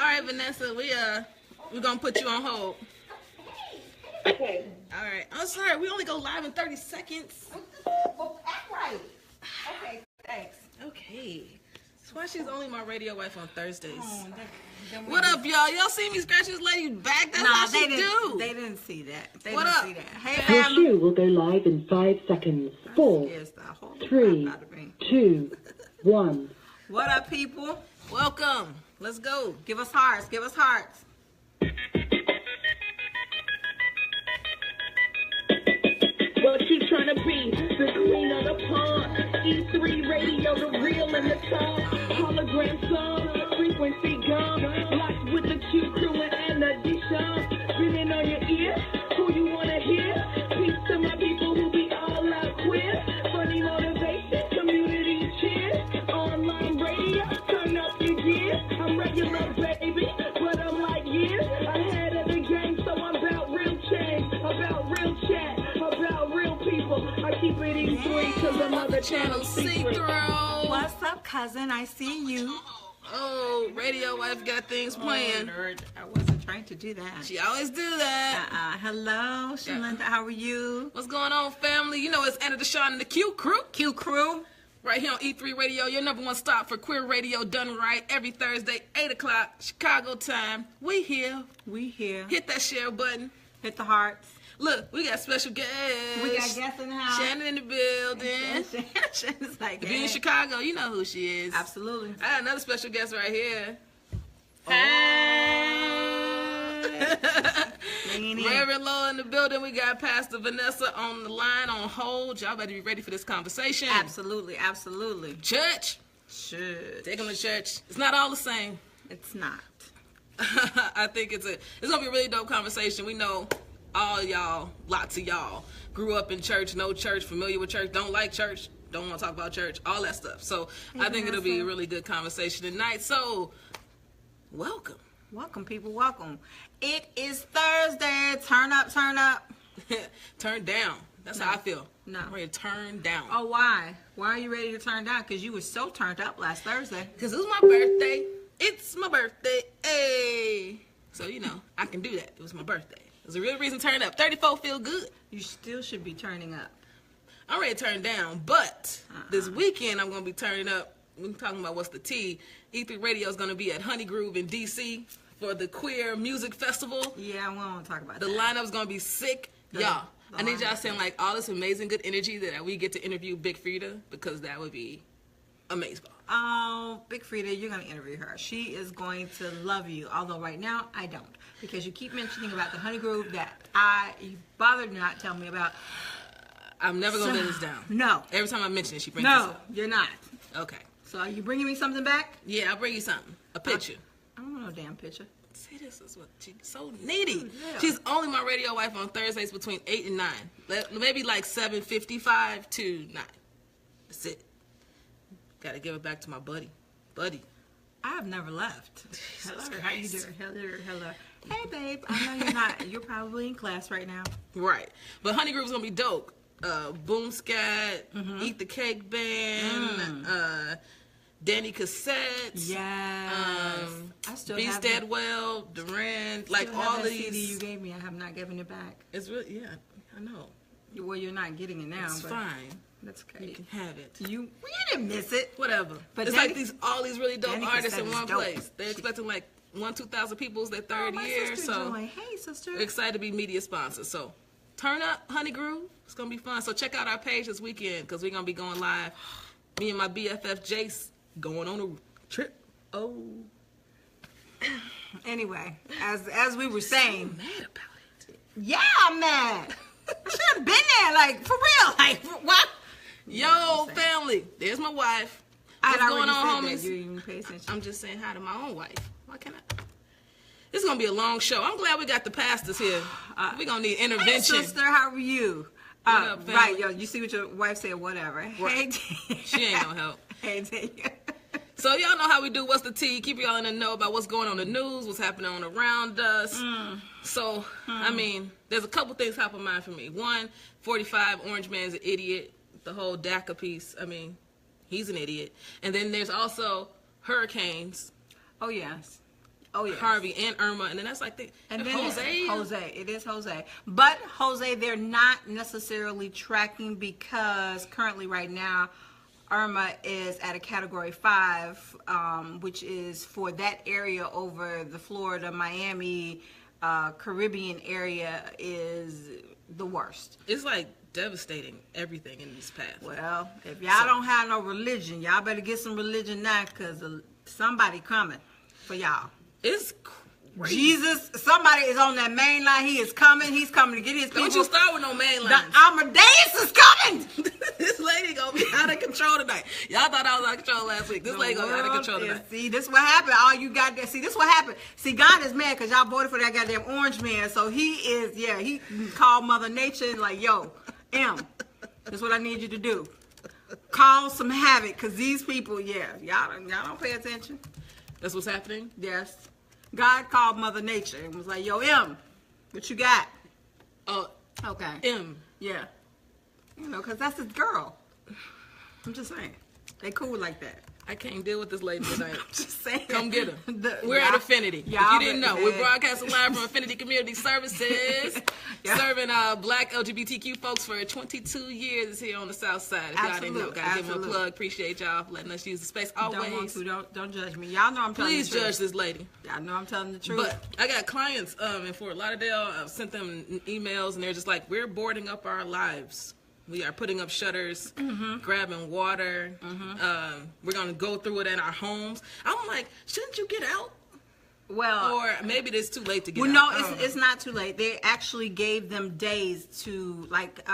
right, Vanessa, we're gonna put you on hold. Okay. All right. I'm sorry, we only go live in 30 seconds. Well, act right. Okay, thanks. Okay. That's why she's only my radio wife on Thursdays. Oh, What up, y'all? Y'all see me scratch this lady back? That's how she do. They didn't see that. What up? See that. Hey, Your fam. shoe will go live in 5 seconds. 4, Scares the whole 3, crap out of me. 2, 1. What up, people? Welcome. Let's go. Give us hearts. Give us hearts. Well, she's trying to be the queen of the pond. E3 radio, the real and the top. Hologram song, frequency gone. Locked with the Q crew and the D-Shawn. Spinning on your ear, who you want to hear? Peace to my people who be all out queer. Funny motivation, community cheer. Online radio, turn up your gear. I'm regular, baby, but I'm like years ahead of the game. So I'm about real change, about real chat, about real people. I keep it E3 because I'm other channels secret. See-through. What's up, cousin? I see you. Oh, radio wife got things planned. Lord, I wasn't trying to do that. She always do that. Hello, Shalinda. How are you? What's going on, family? You know it's Anna Deshawn and the Q crew. Q crew. Right here on E3 Radio, your number one stop for queer radio done right every Thursday, 8 o'clock, Chicago time. We here. We here. Hit that share button. Hit the hearts. Look, we got special guests. We got guests in the house. Shannon in the building. Shannon's like, If you're in Chicago, you know who she is. absolutely. I got another special guest right here. Reverend Lola in the building. We got Pastor Vanessa on the line, on hold. Y'all better be ready for this conversation. Absolutely, absolutely. Church. Should. Take them to church. It's not all the same. It's not. I think it's gonna be a really dope conversation. We know all y'all, lots of y'all, grew up in church, know church, familiar with church, don't like church, don't want to talk about church, all that stuff. So I think it'll be a really good conversation tonight. So welcome. Welcome, people. Welcome. It is Thursday. Turn up, turn up. Turn down. That's how I feel. No. I'm ready to turn down. Oh, why? Why are you ready to turn down? Because you were so turned up last Thursday. Because it was my birthday. It's my birthday. Hey. So, you know, I can do that. It was my birthday. It was a real reason to turn up. 34 feel good. You still should be turning up. I'm ready to turn down, but this weekend I'm going to be turning up. We're talking about what's the tea. E3 Radio is going to be at Honey Groove in D.C. for the Queer Music Festival. Yeah, we don't want to talk about The that. lineup's going to be sick. Y'all, I need y'all saying like all this amazing good energy that we get to interview Big Frida, because that would be amazing. Oh, Big Frida, you're going to interview her. She is going to love you, although right now I don't, because you keep mentioning about the Honey Groove that you bothered not tell me about. I'm never going to let this down. No. Every time I mention it, she brings this No, up. you're not. Okay. So are you bringing me something back? Yeah, I'll bring you something. A picture. I don't want no damn picture. See, this is what she's so needy. Yeah. She's only my radio wife on Thursdays between 8 and 9. Maybe like 7:55 to 9. That's it. Gotta give it back to my buddy. I have never left. Hello, Jesus how you Christ. doing? Hello. Hey, babe. I know you're not. You're probably in class right now. Right. But Honey Groove's gonna be dope. Boom Scat, Eat the Cake Band, Danny Cassette, Yes. I still B. have that. Stadwell, Duran, like Still have all that of CD these. you gave me. I have not given it back. It's really, yeah, I know. Well, you're not getting it now. It's but fine. That's okay. You can have it. You didn't miss it. Whatever. But It's Danny- like all these really dope Danny artists Cassette in is one dope. place. They're expecting like 2,000 people. It's their third my year, sister so joined. Hey, sister. we're excited to be media sponsors. So turn up, Honey Groove. It's gonna be fun. So check out our page this weekend because we're gonna be going live. Me and my BFF Jace going on a trip. Oh, Anyway, as we were saying, I'm mad about it. yeah, I'm mad. I should have been there, like for real, like what? Yo, family, there's my wife. What's I'd going already on, said that. homies? You didn't even pay attention. I'm just saying hi to my own wife. Why can't I? This is gonna be a long show. I'm glad we got the pastors here. We're gonna need Hey, intervention. sister, how are you? What up, family? Right, yo, you see what your wife said, whatever. Right. Hey, She ain't no help. Hey, Tanya. So y'all know how we do. What's the tea? Keep y'all in the know about what's going on in the news, what's happening on around us. So, I mean, there's a couple things top of mind for me. One, 45, Orange Man's an idiot. The whole DACA piece, I mean, he's an idiot. And then there's also hurricanes. Oh, yes. yes. Harvey and Irma, and then that's like And then Jose. It is Jose. But Jose, they're not necessarily tracking because currently right now, Irma is at a Category 5, which is for that area over the Florida, Miami, Caribbean area is the worst. It's like devastating everything in this path. Well, if y'all don't have no religion, y'all better get some religion now because somebody coming for y'all. It's crazy. Jesus, somebody is on that main line. He is coming. He's coming to get his people. Don't you start with no main The lines. Amadeus is coming. This lady gonna be out of control tonight. Y'all thought I was out of control last week. This lady gonna be out of control tonight. See, this what happened. All you got there. See, this what happened. See, God is mad because y'all voted for that goddamn orange man. So he called Mother Nature and like, yo, that's what I need you to do. Cause some havoc because these people, y'all don't pay attention. That's what's happening? Yes. God called Mother Nature and was like, yo, what you got? Oh, Okay. M. Yeah. You know, because that's his girl. I'm just saying. They cool like that. I can't deal with this lady tonight. Just saying. Come get her. We're at Affinity. If you didn't know, we're broadcasting live from Affinity Community Services, serving black LGBTQ folks for 22 years here on the South Side. If y'all didn't know, gotta give them a plug. Appreciate y'all for letting us use the space. Always. Don't judge me. Y'all know I'm telling Please the truth. judge this lady. Y'all know I'm telling the truth. But I got clients in Fort Lauderdale. I've sent them emails, and they're just like, we're boarding up our lives. We are putting up shutters, grabbing water. We're going to go through it in our homes. I'm like, shouldn't you get out? Well, or maybe it's too late to get out. No, it's not too late. They actually gave them days to, like,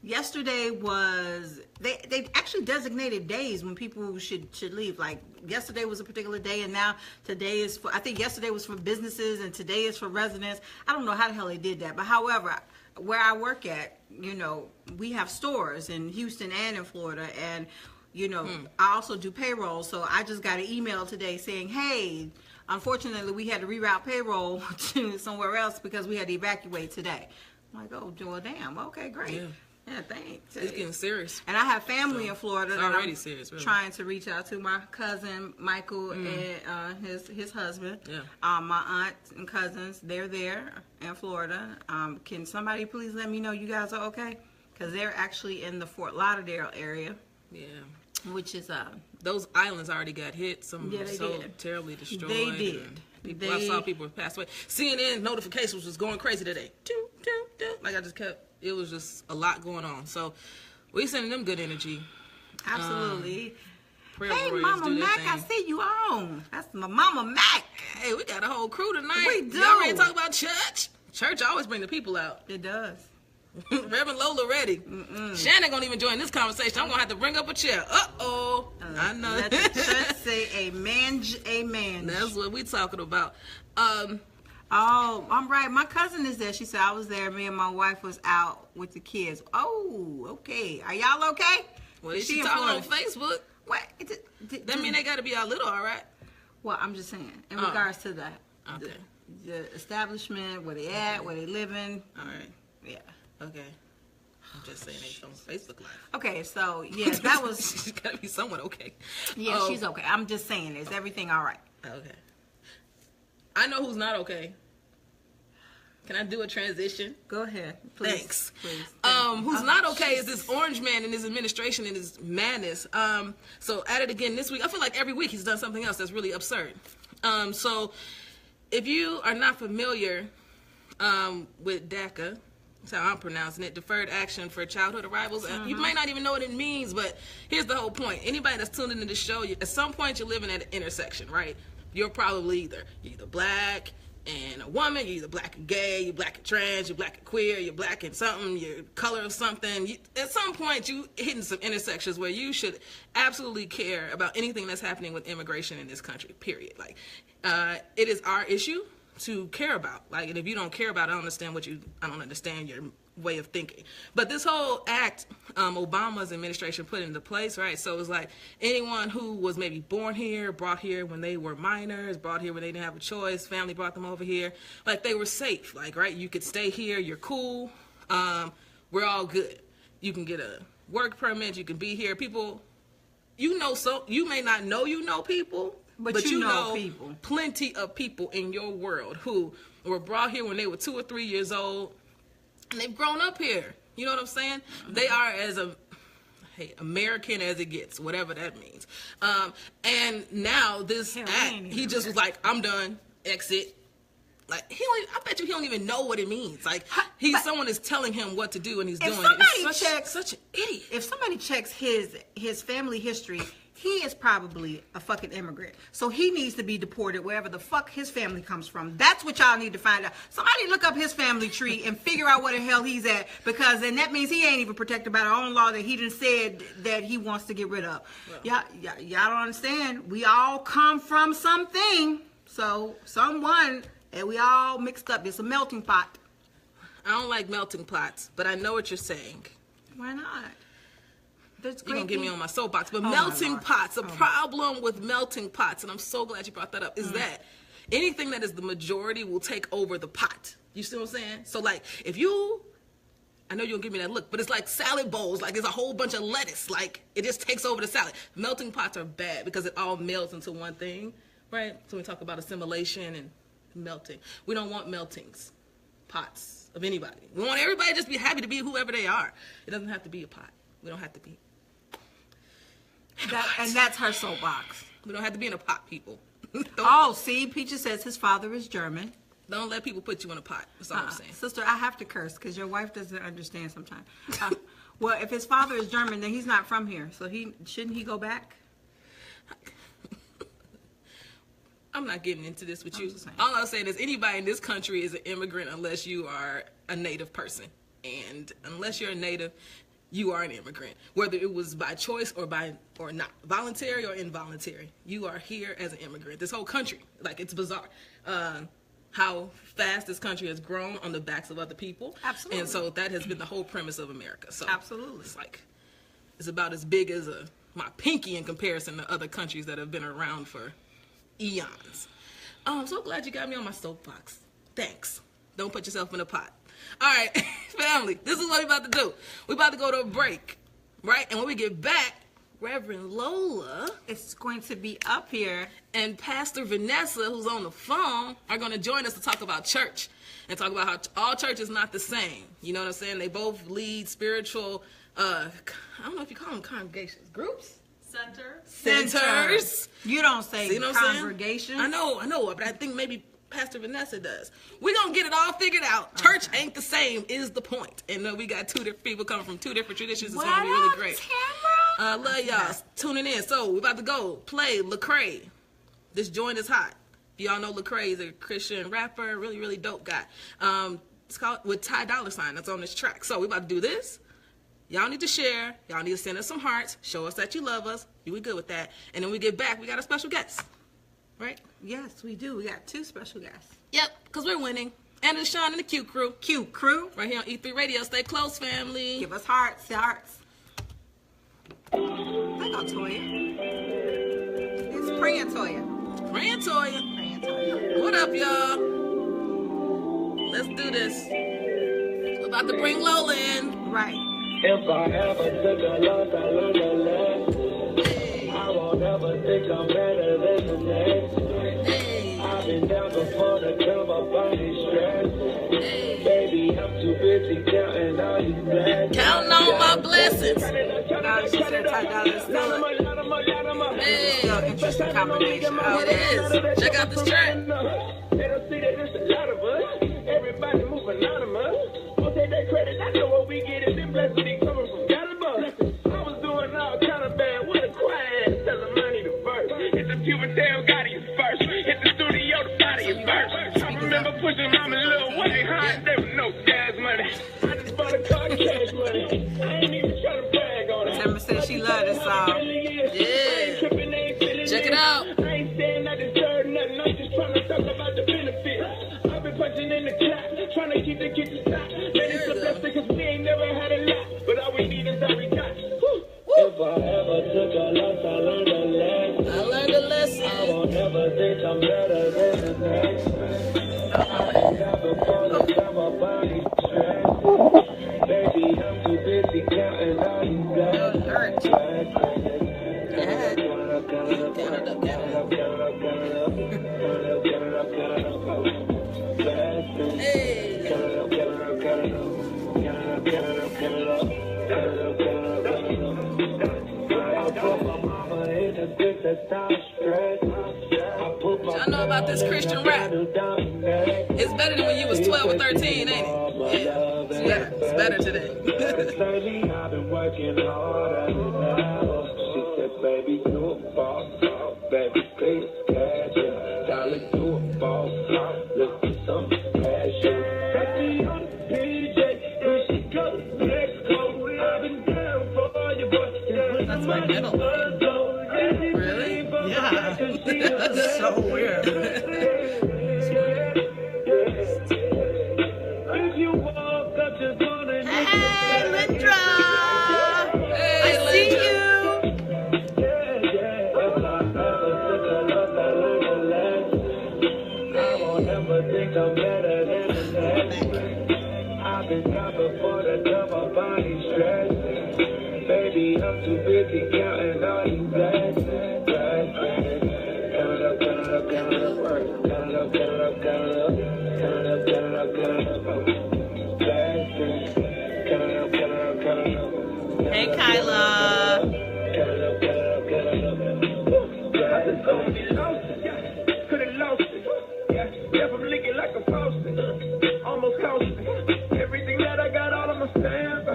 yesterday was, they actually designated days when people should leave. Like, yesterday was a particular day, and now today is for, I think yesterday was for businesses, and today is for residents. I don't know how the hell they did that. But however, where I work at, you know, we have stores in Houston and in Florida, and, you know, I also do payroll. So I just got an email today saying, hey, unfortunately, we had to reroute payroll to somewhere else because we had to evacuate today. I'm like, oh, well, damn, okay, great. Yeah, thanks. It's getting serious. And I have family in Florida that already I'm serious, really. Trying to reach out to. My cousin Michael and his husband. Yeah. My aunt and cousins, they're there in Florida. Can somebody please let me know you guys are okay? Because they're actually in the Fort Lauderdale area. Yeah. Which is those islands already got hit. Some they so did. Terribly destroyed. They did. I saw people pass away. CNN notifications was going crazy today. Like I just kept. It was just a lot going on. So we sending them good energy. Absolutely. Hey, Mama Mac, I see you on. That's my Mama Mac. Hey, we got a whole crew tonight. We do. Y'all ready to talk about church? Church always bring the people out. It does. Reverend Lola ready. Shannon gonna even join this conversation. I'm gonna have to bring up a chair. I know. Let the church say amen, amen. That's what we talking about. Oh, I'm right. My cousin is there. She said I was there. Me and my wife was out with the kids. Oh, okay. Are y'all okay? Well, she talking on Facebook. What? That mean they got to be a little all right. Well, I'm just saying in regards to that. Okay. The establishment, where they at, where they living. All right. Yeah. Okay. I'm just saying they on Facebook Live. Okay, so yeah, that was. She's got to be somewhat okay. Yeah, she's okay. I'm just saying, is everything all right? Okay. I know who's not okay. Can I do a transition? Go ahead. Please. Thanks. Please. Who's not okay is this orange man and his administration and his madness. So at it again this week. I feel like every week he's done something else that's really absurd. So if you are not familiar with DACA, that's how I'm pronouncing it, Deferred Action for Childhood Arrivals. You might not even know what it means, but here's the whole point. Anybody that's tuned into this show, at some point you're living at an intersection, right? You're probably you're either black and a woman, you're either black and gay, you're black and trans, you're black and queer, you're black and something, you're color of something. At some point you hitting some intersections where you should absolutely care about anything that's happening with immigration in this country, period. Like, it is our issue to care about. Like, and if you don't care about it, I don't understand your way of thinking. But this whole act Obama's administration put into place, right? So it was like anyone who was maybe born here, brought here when they were minors, brought here when they didn't have a choice, family brought them over here, like they were safe, like, right? You could stay here, you're cool, we're all good. You can get a work permit, you can be here. People, so you may not know you know people, But you know people. Plenty of people in your world who were brought here when they were 2 or 3 years old, and they've grown up here. You know what I'm saying? They are as American as it gets, whatever that means. And now this act, he just was like, I'm done, exit. Like, I bet you he don't even know what it means. Like, someone is telling him what to do, and he's doing it. It's such an idiot. If somebody checks his family history, he is probably a fucking immigrant. So he needs to be deported wherever the fuck his family comes from. That's what y'all need to find out. Somebody look up his family tree and figure out where the hell he's at, because then that means he ain't even protected by the own law that he done said that he wants to get rid of. Well, y'all don't understand. We all come from something. So someone, and we all mixed up. It's a melting pot. I don't like melting pots, but I know what you're saying. Why not? You're going to get me on my soapbox. But melting pots, the problem with melting pots, and I'm so glad you brought that up, is that anything that is the majority will take over the pot. You see what I'm saying? So, like, I know you'll give me that look, but it's like salad bowls. Like, there's a whole bunch of lettuce. Like, it just takes over the salad. Melting pots are bad because it all melts into one thing, right? So we talk about assimilation and melting. We don't want meltings, pots of anybody. We want everybody to just be happy to be whoever they are. It doesn't have to be a pot. We don't have to be. And that's her soapbox. We don't have to be in a pot, people. See, Peaches says his father is German. Don't let people put you in a pot. That's all I'm saying. Sister, I have to curse because your wife doesn't understand sometimes. Well, if his father is German, then he's not from here. So shouldn't he go back? I'm not getting into this with you. All I'm saying is anybody in this country is an immigrant unless you are a native person. And unless you're a native, you are an immigrant, whether it was by choice or not, voluntary or involuntary. You are here as an immigrant. This whole country, like, it's bizarre how fast this country has grown on the backs of other people. Absolutely. And so that has been the whole premise of America. So absolutely, it's about as big as my pinky in comparison to other countries that have been around for eons. I'm so glad you got me on my soapbox. Thanks. Don't put yourself in a pot. All right, family, this is what we're about to do. We're about to go to a break, right? And when we get back, Reverend Lola is going to be up here, and Pastor Vanessa, who's on the phone, are going to join us to talk about church and talk about how all church is not the same. You know what I'm saying? They both lead spiritual, I don't know if you call them congregations, groups? Centers. You don't say See what congregation. I know, but I think maybe Pastor Vanessa does. We're going to get it all figured out. Church ain't the same is the point. And we got two different people coming from two different traditions. It's going to be really great. Love y'all tuning in. So we're about to go play Lecrae. This joint is hot. If y'all know Lecrae is a Christian rapper, really, really dope guy. It's called with Ty Dolla $ign that's on this track. So we're about to do this. Y'all need to share. Y'all need to send us some hearts. Show us that you love us. We good with that. And then we get back, we got a special guest. Right? Yes, we do. We got two special guests. Yep, because we're winning. And it's Sean and the Q Crew. Q Crew. Right here on E3 Radio. Stay close, family. Give us hearts. There go Toya. It's praying Toya. Praying Toya. What up, y'all? Let's do this. We're about to bring Lola in. Right. If I ever took a loss, I learned a lesson. I won't ever think I'm better than the next. I've been down before to kill my body stress. Baby, I'm too busy counting all these blessings. Counting on my blessings. She said Ty Dolla is still an interesting combination. It is. Check out this track. They don't see that there's a lot of us. Everybody move anonymous. Won't take that credit. I know what we get is in blessings coming from Galibus. I was doing all kind of bad. What a quiet. Tell the money to first. Hit the puberty, got you first. Hit the studio, the body is first. I remember pushing mama a little way high. There was no gas money. I just bought a car, cash money. I ain't even trying to brag on it. Emma said she loved this song. Yeah. Check it out. I ain't saying I deserve nothing. I'm just trying to talk about the benefits. I've been punching in the clock, trying to keep the kitchen stocked. Man, it's the best because we ain't never had a lot, but all we need is all we got. If I ever took a loss, I learned a lesson. I learned a lesson. I won't ever think I'm better than the next. I've been down before to tell my body stress. Baby, I'm too busy counting all these blessings. Y'all know about this Christian rap? It's better than when you was 12 or 13, ain't it? Yeah, it's better today. I've been working harder now. She said, baby, you a boss. Baby, please catch it. Darling, you a boss. Look for some passion. Baby, on the PJ. When she goes, let's go. I've been down for you, but That's my middle. Really? Yeah. That's so weird. if you walk up, just wanna Hey, Lindra. Hey, I see Linda. you. think I'm better than the next. I've been top before the double body stress. Baby, I'm too busy counting all these blessings. Count it up, count it up, count it up, work. Count it up, count it up, count it up. Count it up, count it up, count it up. Blessings. Count it up, count it up, count it up. Hey, Kyla. Count it up, count it up, count it up. I just gonna be lost. Could've lost it. Yeah, I'm licking like a faucet. Almost cost me. Everything that I got all of my stamp.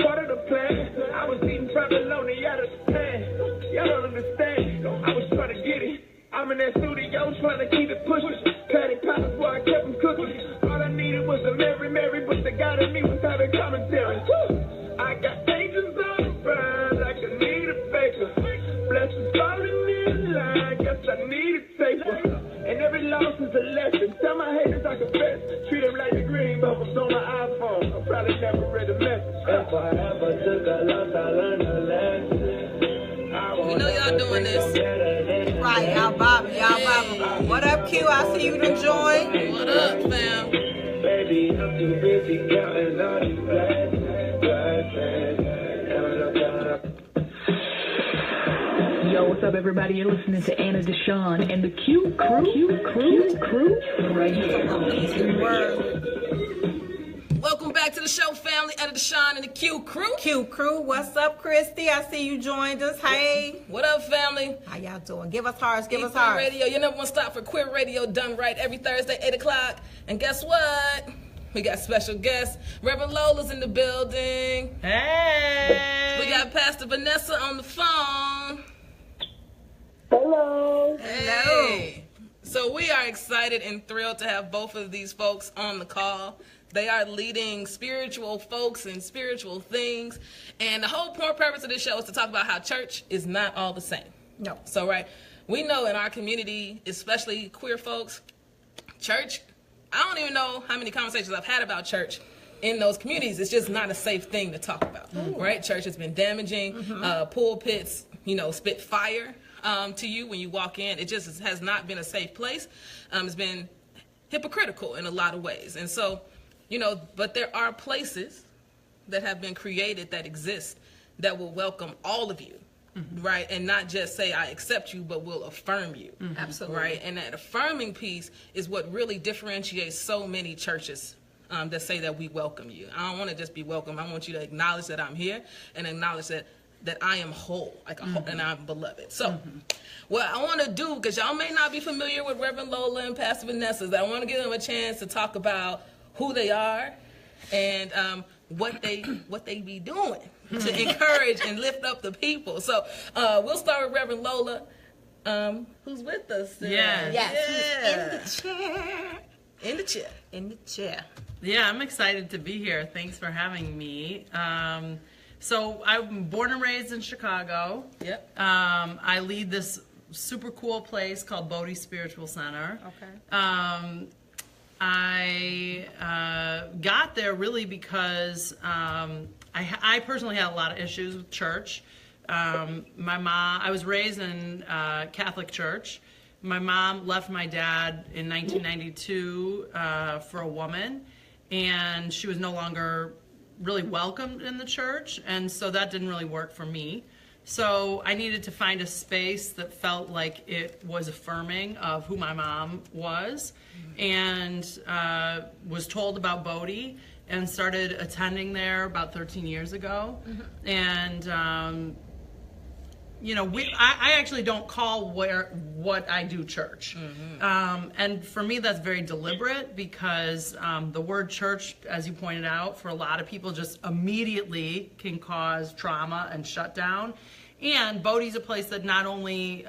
Part of the plan. I was eating provolone out of the pan. Y'all don't understand. I was trying to get it. I'm in that studio trying to keep it pushing. Patty pots while I kept them cooking. All I needed was a Mary, but the God in me was having commentary. I got angels on the ground like I need a baker. Blessings falling in line. Guess I need a taper. And every loss is a lesson. Tell my haters I confess. Treat them like the green bubbles on my iPhone. I probably never read a message. If I ever took a loss, I learned a lesson. We know y'all doing this. Right, y'all bobbing, y'all bobbing. What up, Q? I see you to join. What up, fam? Baby, I'm too busy counting all these blessings. Yo, what's up, everybody? You're listening to Anna Deshawn and the Q Crew right here. Welcome back to the show, family. Anna Deshawn and the Q Crew. Q Crew, what's up, Christy? I see you joined us. Hey. What up, family? How y'all doing? Give us hearts, give us E3 hearts. Radio, your number one stop for queer radio done right every Thursday, 8 o'clock. And guess what? We got special guests. Reverend Lola's in the building. Hey. We got Pastor Vanessa on the phone. Hello. Hey. So we are excited and thrilled to have both of these folks on the call. They are leading spiritual folks and spiritual things. And the whole point purpose of this show is to talk about how church is not all the same. No. So, right, we know in our community, especially queer folks, church, I don't even know how many conversations I've had about church in those communities. It's just not a safe thing to talk about, right? Church has been damaging. Pulpits, spit fire to you when you walk in. It just has not been a safe place. It's been hypocritical in a lot of ways. And so, but there are places that have been created that exist that will welcome all of you, right? And not just say, I accept you, but will affirm you. Absolutely. Right? And that affirming piece is what really differentiates so many churches that say that we welcome you. I don't want to just be welcome. I want you to acknowledge that I'm here and acknowledge that I am whole, and I'm beloved. So what I want to do, because y'all may not be familiar with Reverend Lola and Pastor Vanessa, is I want to give them a chance to talk about who they are and what they be doing to encourage and lift up the people. So we'll start with Reverend Lola, who's with us today. Yes. Yeah. In the chair. In the chair. Yeah, I'm excited to be here. Thanks for having me. So I'm born and raised in Chicago. Yep. I lead this super cool place called Bodhi Spiritual Center. Okay. I got there really because I personally had a lot of issues with church. My mom, I was raised in Catholic church. My mom left my dad in 1992 for a woman, and she was no longer really welcomed in the church, and so that didn't really work for me. So I needed to find a space that felt like it was affirming of who my mom was, and was told about Bodhi and started attending there about 13 years ago. And I actually don't call what I do church. And for me, that's very deliberate because the word church, as you pointed out, for a lot of people just immediately can cause trauma and shutdown. And Bodhi's a place that not only,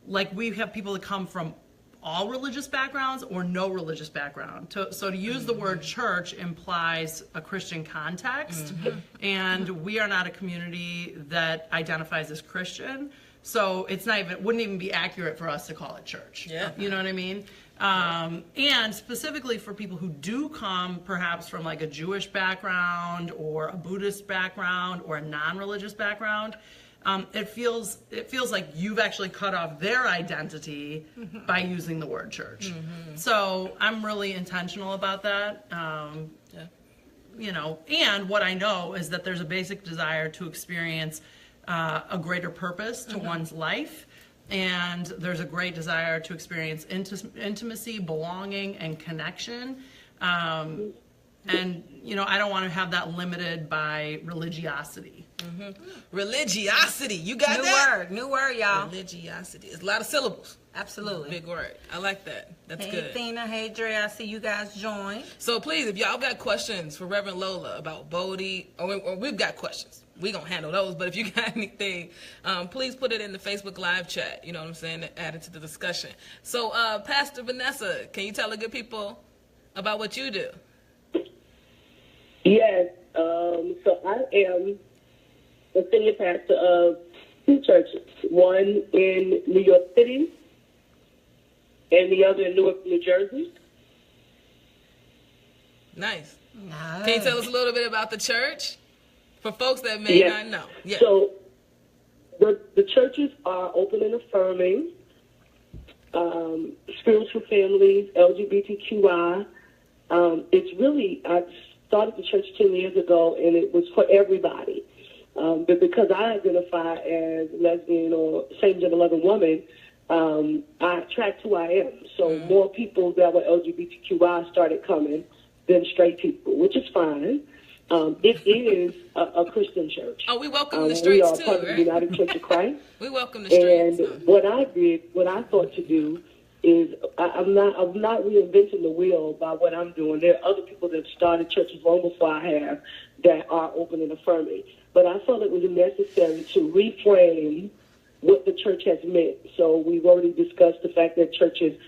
we have people that come from all religious backgrounds or no religious background. So to use the word church implies a Christian context, and we are not a community that identifies as Christian. So it wouldn't even be accurate for us to call it church. Yeah. You know what I mean? And specifically for people who do come perhaps from like a Jewish background or a Buddhist background or a non-religious background, it feels like you've actually cut off their identity by using the word church. So I'm really intentional about that. And what I know is that there's a basic desire to experience a greater purpose to one's life. And there's a great desire to experience intimacy, belonging, and connection. And, I don't want to have that limited by religiosity. Religiosity. You got that? New word, y'all. Religiosity. It's a lot of syllables. Absolutely. Big word. I like that. That's Hey, good. Athena. Hey, Dre. I see you guys join. So please, if y'all got questions for Reverend Lola about Bodhi, or we've got questions, we're going to handle those. But if you got anything, please put it in the Facebook Live chat. You know what I'm saying? Add it to the discussion. So, Pastor Vanessa, can you tell the good people about what you do? Yes. So I am the senior pastor of two churches, one in New York City and the other in Newark, New Jersey. Nice. Can you tell us a little bit about the church for folks that may not know? Yeah. So the churches are open and affirming, spiritual families, LGBTQI. It's really, I started the church 10 years ago, and it was for everybody. But because I identify as lesbian or same-gender loving woman, I attract who I am. So more people that were LGBTQI started coming than straight people, which is fine. It is a Christian church. Oh, we welcome the straights we are too, part of the United Church of Christ. We welcome the straights. And what I thought to do is I'm not reinventing the wheel by what I'm doing. There are other people that have started churches long before I have that are open and affirming. But I felt it was necessary to reframe what the church has meant. So we've already discussed the fact that churches,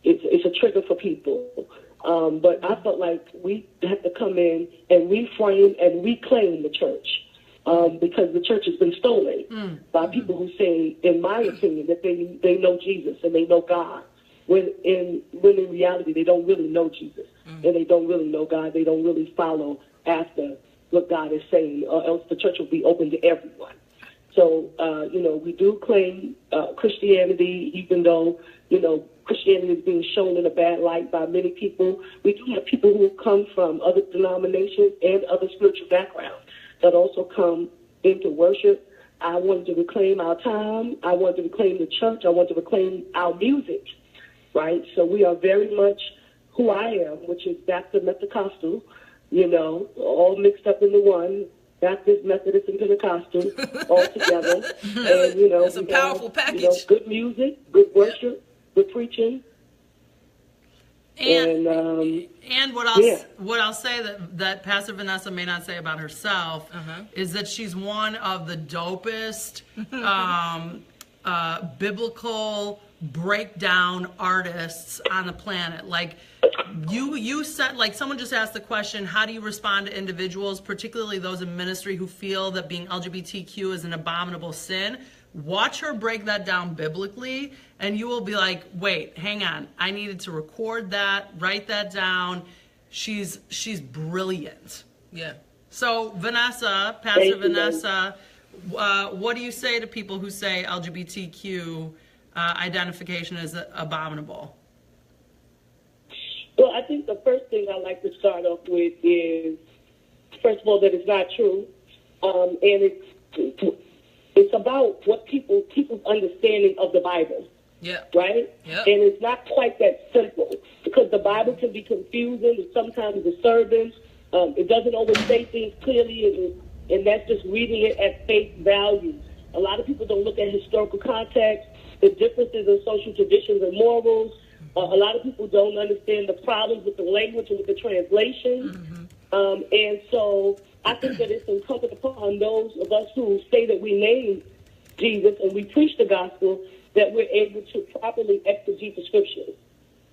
it's a trigger for people. But I felt like we have to come in and reframe and reclaim the church. Because the church has been stolen by people who say, in my opinion, that they know Jesus and they know God. When in reality, they don't really know Jesus and they don't really know God. They don't really follow after what God is saying, or else the church will be open to everyone. So, we do claim Christianity, even though, Christianity is being shown in a bad light by many people. We do have people who come from other denominations and other spiritual backgrounds that also come into worship. I wanted to reclaim our time. I wanted to reclaim the church. I wanted to reclaim our music, right? So we are very much who I am, which is Baptist Pentecostal, all mixed up into one, Baptist, Methodist, and Pentecostal all together. It's a powerful package. Good music, good worship, good preaching. And what I'll say that Pastor Vanessa may not say about herself is that she's one of the dopest biblical breakdown artists on the planet. Like you said, like someone just asked the question, how do you respond to individuals, particularly those in ministry who feel that being LGBTQ is an abominable sin? Watch her break that down biblically, and you will be like, wait, hang on. I needed to record that, write that down. She's brilliant. Yeah. So, Vanessa, Pastor Vanessa, what do you say to people who say LGBTQ identification is abominable? Well, I think the first thing I like to start off with is, first of all, that it's not true. And It's about what people's understanding of the Bible. Yeah. Right? Yep. And it's not quite that simple because the Bible can be confusing and sometimes disturbing. It doesn't always say things clearly, and that's just reading it at face value. A lot of people don't look at historical context, the differences in social traditions and morals. A lot of people don't understand the problems with the language and with the translation. And so I think that it's incumbent upon those of us who say that we name Jesus and we preach the gospel that we're able to properly exegete the scriptures.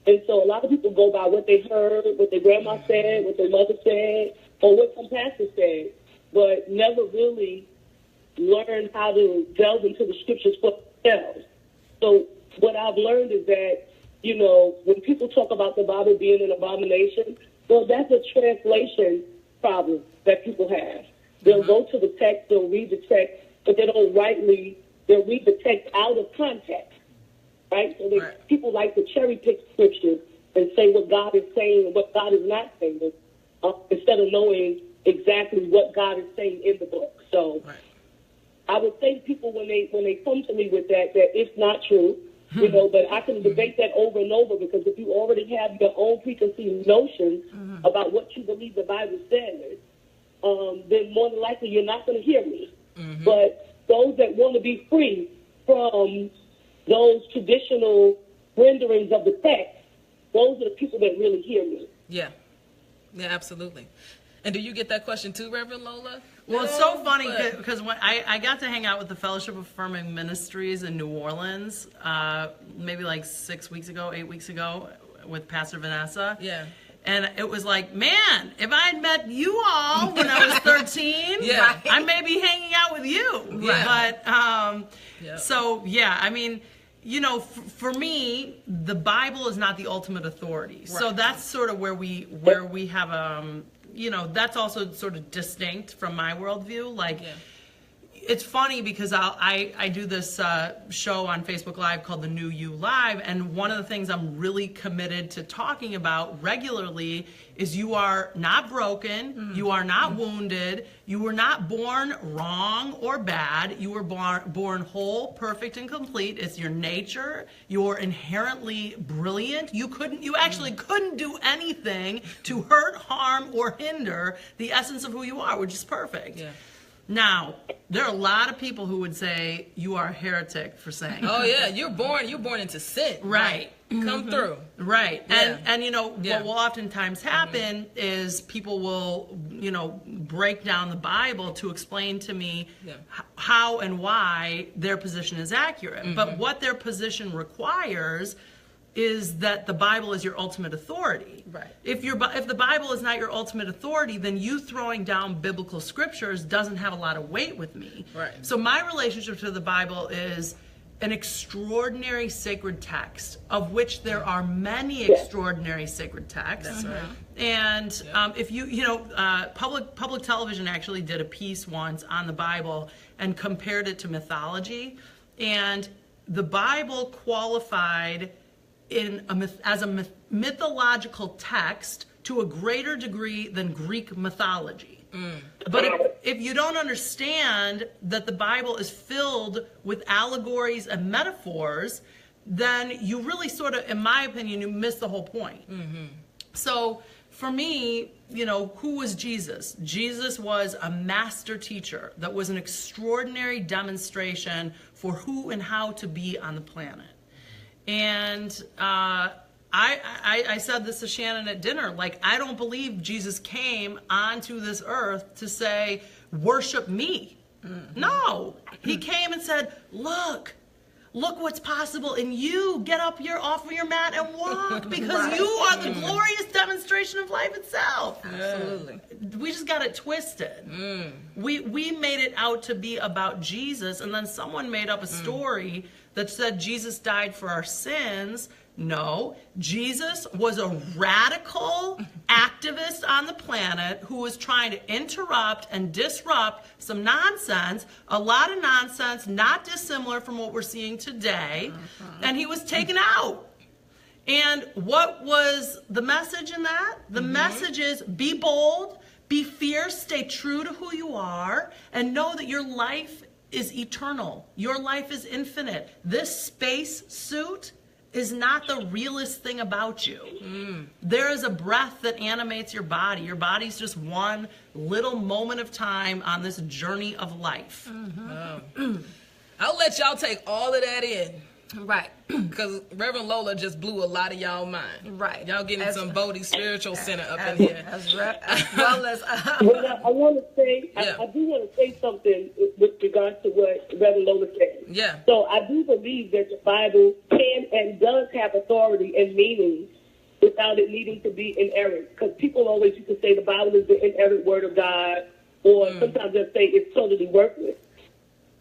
And so a lot of people go by what they heard, what their grandma said, what their mother said, or what some pastor said, but never really learn how to delve into the scriptures for themselves. So what I've learned is that, you know, when people talk about the Bible being an abomination, well, that's a translation problem that people have. They'll go to the text, they'll read the text, but they don't they'll read the text out of context, right? So people like to cherry pick scriptures and say what God is saying and what God is not saying, instead of knowing exactly what God is saying in the book. So I would say to people when they come to me with that it's not true, you know, but I can debate that over and over because if you already have your own preconceived notions about what you believe the Bible says, then more than likely you're not going to hear me. But those that want to be free from those traditional renderings of the text, those are the people that really hear me. Yeah. Yeah, absolutely. And do you get that question too, Reverend Lola? Well, it's so funny because when I got to hang out with the Fellowship of Affirming Ministries in New Orleans, maybe like 8 weeks ago, with Pastor Vanessa. Yeah. And it was like, man, if I had met you all when I was 13, I may be hanging out with you. Yeah. But, so, yeah, I mean, you know, for me, the Bible is not the ultimate authority. Right. So that's sort of where we have, you know, that's also sort of distinct from my worldview. Like, it's funny because I do this show on Facebook Live called The New You Live, and one of the things I'm really committed to talking about regularly is you are not broken, you are not wounded, you were not born wrong or bad, you were born whole, perfect, and complete. It's your nature. You're inherently brilliant. You actually couldn't do anything to hurt, harm, or hinder the essence of who you are, which is perfect. Yeah. Now, there are a lot of people who would say you are a heretic for saying. Oh yeah, you're born into sin. Right. Come through. Right. Yeah. And you know, what will oftentimes happen is people will, you know, break down the Bible to explain to me how and why their position is accurate. But what their position requires is that the Bible is your ultimate authority. Right. If the Bible is not your ultimate authority, then you throwing down biblical scriptures doesn't have a lot of weight with me. Right. So my relationship to the Bible is an extraordinary sacred text, of which there are many extraordinary sacred texts. That's right. And if you know, public television actually did a piece once on the Bible and compared it to mythology, and the Bible qualified as a mythological text to a greater degree than Greek mythology. But if you don't understand that the Bible is filled with allegories and metaphors, then you really sort of, in my opinion, you miss the whole point. So for me, you know, who was Jesus? Jesus was a master teacher that was an extraordinary demonstration for who and how to be on the planet. And I said this to Shannon at dinner, like, I don't believe Jesus came onto this earth to say, worship me. No, he came and said, look what's possible in you. Get up off of your mat and walk, because you are the glorious demonstration of life itself. Absolutely. We just got it twisted. We made it out to be about Jesus, and then someone made up a story that said Jesus died for our sins. No, Jesus was a radical activist on the planet who was trying to interrupt and disrupt some nonsense, a lot of nonsense, not dissimilar from what we're seeing today, and he was taken out. And what was the message in that? The message is, be bold, be fierce, stay true to who you are, and know that your life is eternal. Your life is infinite. This space suit is not the realest thing about you. There is a breath that animates your body. Your body's just one little moment of time on this journey of life. I'll let y'all take all of that in. Right. Because Reverend Lola just blew a lot of y'all mind. Right. Y'all getting some Bodhi Spiritual Center up in here. As well as Well, I want to say, Yeah. I do want to say something with regards to what Reverend Lola said. Yeah. So I do believe that the Bible can and does have authority and meaning without it needing to be inerrant. Because people always used to say the Bible is the inerrant word of God, or sometimes they'll say it's totally worthless.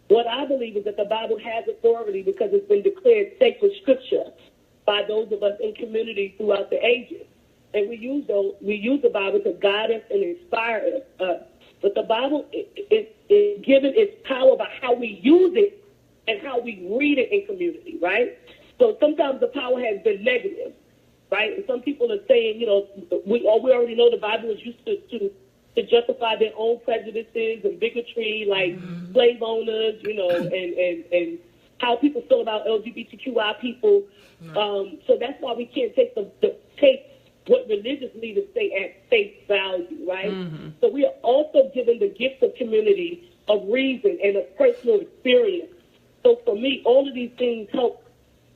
What I believe is that the Bible has authority because it's been declared sacred scripture by those of us in community throughout the ages. And we use the Bible to guide us and inspire us. But the Bible is given its power by how we use it and how we read it in community, right? So sometimes the power has been negative, right? And some people are saying, we already know the Bible is used to justify their own prejudices and bigotry, like slave owners, and how people feel about LGBTQI people. So that's why we can't take take what religious leaders say at face value, right? So we are also given the gift of community, of reason, and of personal experience. So for me, all of these things help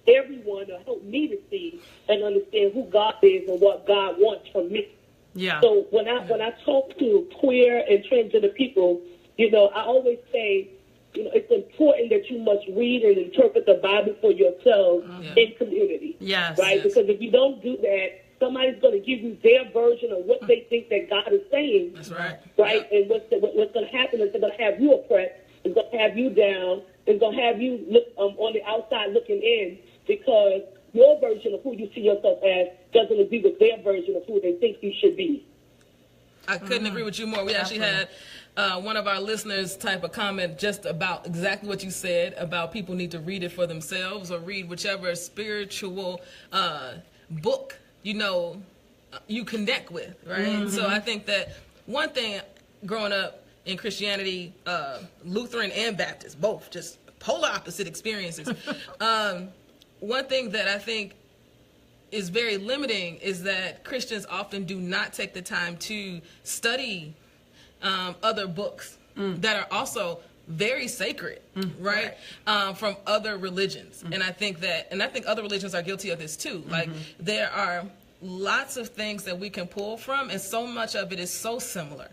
everyone, or help me to see and understand who God is and what God wants from me. Yeah. So when I talk to queer and transgender people, I always say, it's important that you must read and interpret the Bible for yourself in community. Yes. Right? Yes. Because if you don't do that, somebody's going to give you their version of what they think that God is saying. That's right. Right? And what's going to happen is they're going to have you oppressed. It's going to have you down. It's going to have you look on the outside looking in, because your version of who you see yourself as doesn't agree with their version of who they think you should be. I couldn't agree with you more. We actually had one of our listeners type a comment just about exactly what you said, about people need to read it for themselves, or read whichever spiritual book you connect with, right? So I think that one thing, growing up in Christianity, Lutheran and Baptist, both just polar opposite experiences. One thing that I think is very limiting is that Christians often do not take the time to study other books that are also very sacred, right? From other religions. And I think other religions are guilty of this too. Like, there are lots of things that we can pull from, and so much of it is so similar.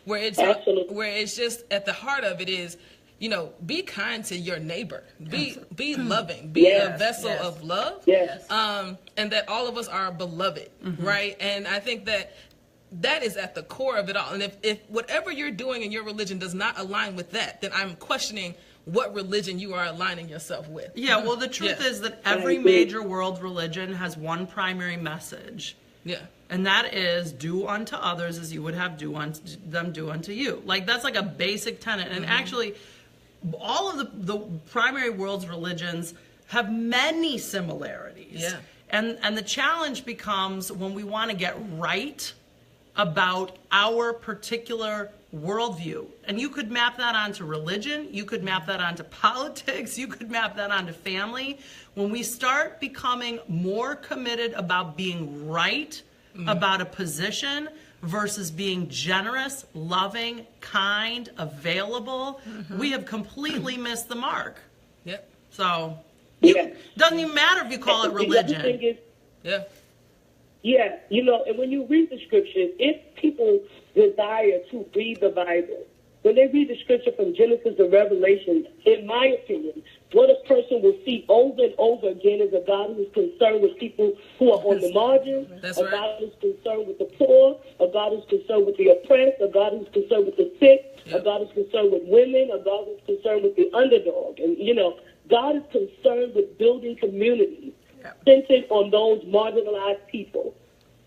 Where it's just at the heart of it is, be kind to your neighbor, be loving, be a vessel of love, and that all of us are beloved, right? And I think that is at the core of it all. And if whatever you're doing in your religion does not align with that, then I'm questioning what religion you are aligning yourself with. Yeah, well, the truth is that every major world religion has one primary message. Yeah. And that is, do unto others as you would have them do unto you. Like, that's like a basic tenet. And actually, all of the primary world's religions have many similarities. Yeah. And the challenge becomes when we want to get right about our particular worldview. And you could map that onto religion, you could map that onto politics, you could map that onto family. When we start becoming more committed about being right about a position versus being generous, loving, kind, available, we have completely missed the mark. Yep. So, doesn't even matter if you call it religion. The other thing is, Yeah. and when you read the scriptures, if people desire to read the Bible, when they read the scripture from Genesis to Revelation, in my opinion, what a person will see over and over again is a God who's concerned with people who are on the margins, a God who's concerned with the poor, a God who's concerned with the oppressed, a God who's concerned with the sick, a God who's concerned with women, a God who's concerned with the underdog. And, God is concerned with building communities centered on those marginalized people.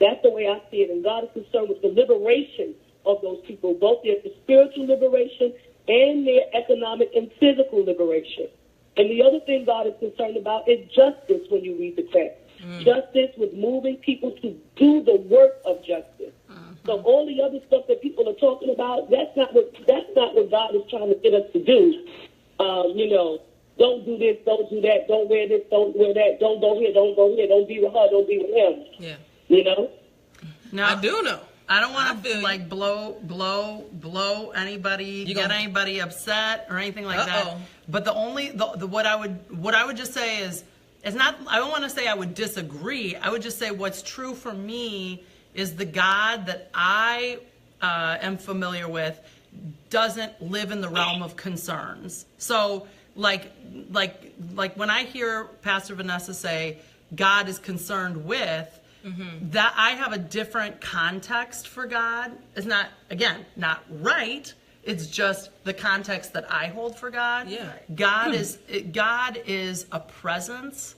That's the way I see it. And God is concerned with the liberation of those people, both their spiritual liberation and their economic and physical liberation. And the other thing God is concerned about is justice when you read the text. Justice with moving people to do the work of justice. So all the other stuff that people are talking about, that's not not what God is trying to get us to do. You know, don't do this, don't do that, don't wear this, don't wear that, don't go here, don't go here, don't be with her, don't be with him. Yeah. You know? Now, I do know. I don't want feel to you. like blow anybody, get anybody upset or anything like that. But the what I would just say is not. I don't want to say I would disagree. I would just say what's true for me is the God that I am familiar with doesn't live in the realm of concerns. So like when I hear Pastor Vanessa say God is concerned with. That I have a different context for God. It's not, again, not right. It's just the context that I hold for God. Yeah. God is a presence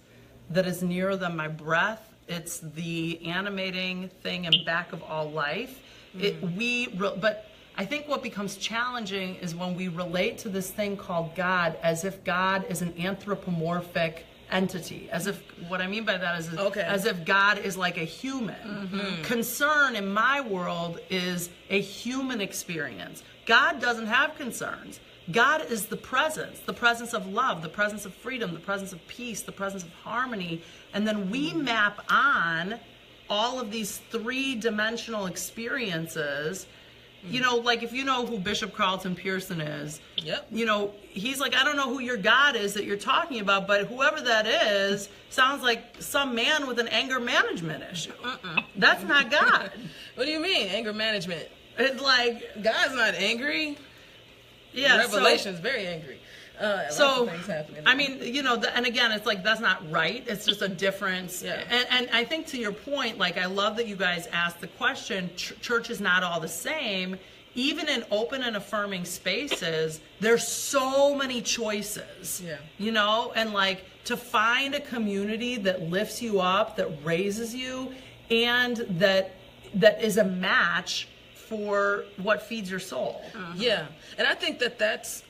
that is nearer than my breath. It's the animating thing in back of all life. But I think what becomes challenging is when we relate to this thing called God as if God is an anthropomorphic entity, as if what I mean by that is as if God is like a human. Concern in my world is a human experience. God doesn't have concerns. God is the presence of love, the presence of freedom, the presence of peace, the presence of harmony, and then we map on all of these three-dimensional experiences. You know, like if you know who Bishop Carlton Pearson is, you know, he's like, I don't know who your God is that you're talking about, but whoever that is sounds like some man with an anger management issue. That's not God. What do you mean, anger management? It's like, God's not angry. yeah. Revelation's very angry. Lots of things happening. I mean, you know, and again, it's like, that's not right. It's just a difference. Yeah. And I think to your point, like, I love that you guys asked the question, church is not all the same. Even in open and affirming spaces, there's so many choices. Yeah. You know, and like to find a community that lifts you up, that raises you, and that is a match for what feeds your soul. Yeah, and I think that's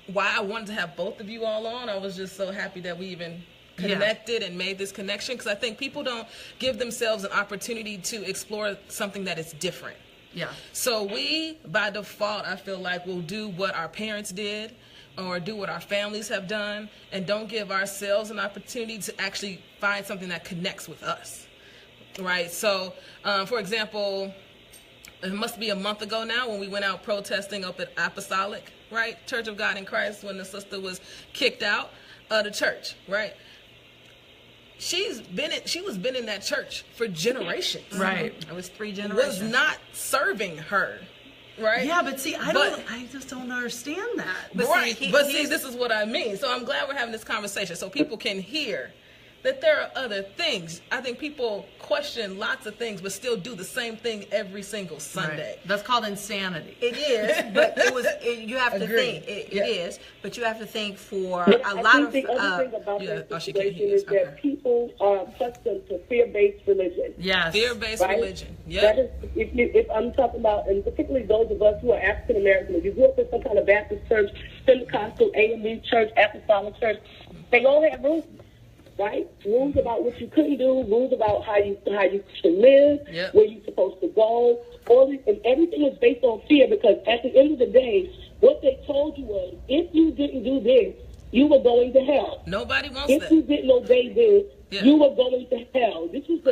why I wanted to have both of you all on. I was just so happy that we even connected and made this connection, because I think people don't give themselves an opportunity to explore something that is different. Yeah. So we, by default, I feel like will do what our parents did or do what our families have done, and don't give ourselves an opportunity to actually find something that connects with us, right? So, for example, it must be a month ago now when we went out protesting up at Apostolic, right? Church of God in Christ, when the sister was kicked out of the church, right? She was been in that church for generations. Right. It was 3 generations. Was not serving her, right? Yeah, but see, I just don't understand that. But Right. see, But see, this is what I mean. So I'm glad we're having this conversation so people can hear that there are other things. I think people question lots of things but still do the same thing every single Sunday. Right. That's called insanity. It is, but you have to Agreed. think, it is, but you have to think for But a I lot think of, the other thing about yeah, that she can't situation hear is us. that Okay. people are accustomed to fear-based religion. Yes. Fear-based Right? religion. That Yeah. is, if I'm talking about, and particularly those of us who are African American, if you grew up in some kind of Baptist church, Pentecostal, AME church, Apostolic church, they all have rules, right? Rules about what you couldn't do, rules about how you should live, Yep. where you're supposed to go. And everything is based on fear, because at the end of the day, what they told you was, if you didn't do this, you were going to hell. Nobody wants If that. you didn't obey this, Yeah. you were going to hell. This is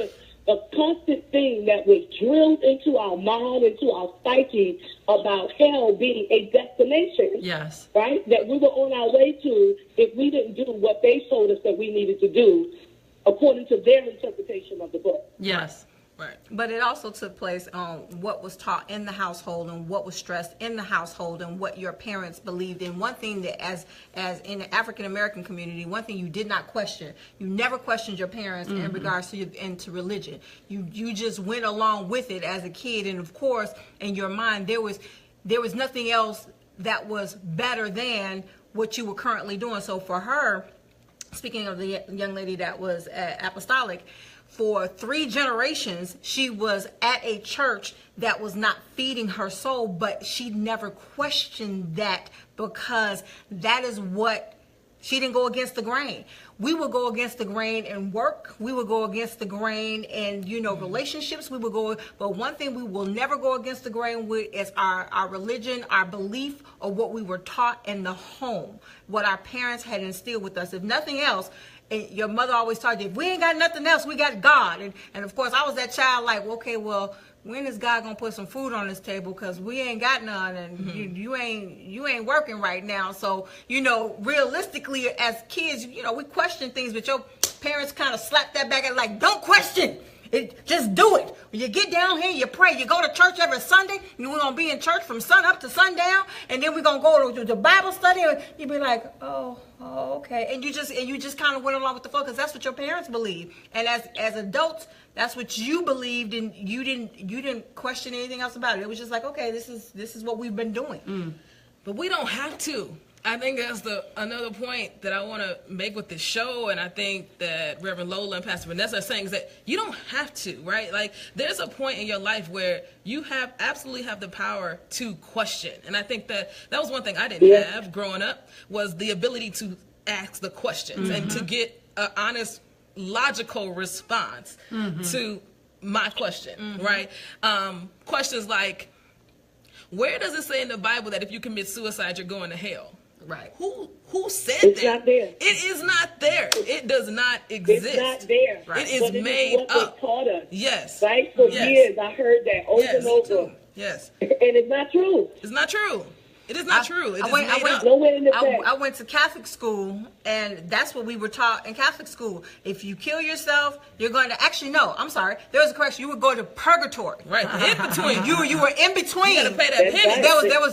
a constant thing that was drilled into our mind, into our psyche, about hell being a destination, Yes. right, that we were on our way to if we didn't do what they told us that we needed to do according to their interpretation of the book. Yes. Right. but it also took place on what was taught in the household and what was stressed in the household and what your parents believed in. One thing that as in the African American community, one thing you did not question, you never questioned your parents in regards to into religion. You just went along with it as a kid, and of course in your mind there was nothing else that was better than what you were currently doing. So for her, speaking of the young lady that was at Apostolic, for 3 generations, she was at a church that was not feeding her soul, but she never questioned that, because that is what She didn't go against the grain. We would go against the grain in work. We would go against the grain in, relationships. We would go, but one thing we will never go against the grain with is our religion, our belief, or what we were taught in the home, what our parents had instilled with us. If nothing else, and your mother always taught you, if we ain't got nothing else, we got God. And of course, I was that child like, okay, well, when is God gonna put some food on this table? Because we ain't got none, and you ain't working right now. So realistically, as kids, we question things, but your parents kind of slap that back and like, don't question it, just do it. When you get down here, you pray. You go to church every Sunday. And we're gonna be in church from sun up to sundown, and then we're gonna go to the Bible study. And you be like, oh, okay, and you just kind of went along with the flow because that's what your parents believe, and as adults, that's what you believed, and you didn't question anything else about it. It was just like, okay, this is what we've been doing. But we don't have to. I think that's another point that I want to make with this show, and I think that Reverend Lola and Pastor Vanessa are saying is that you don't have to, right? Like, there's a point in your life where you absolutely have the power to question, and I think that was one thing I didn't have growing up, was the ability to ask the questions and to get an honest, logical response to my question, right? Questions like, where does it say in the Bible that if you commit suicide, you're going to hell? Right. Who said It's that? not there. It is not there. It does not exist. It's not there. Right. It is but made what up. They taught us. Yes. Right? For Yes. years, I heard that over and Me over. too. Yes. And it's not true. It's not true. It is not true. It is I made up. Nowhere in the text. I went to Catholic school, and that's what we were taught in Catholic school. If you kill yourself, you're going to I'm sorry. There was a correction. You would go to purgatory. Right. In between. You were in between. You got to pay that penny.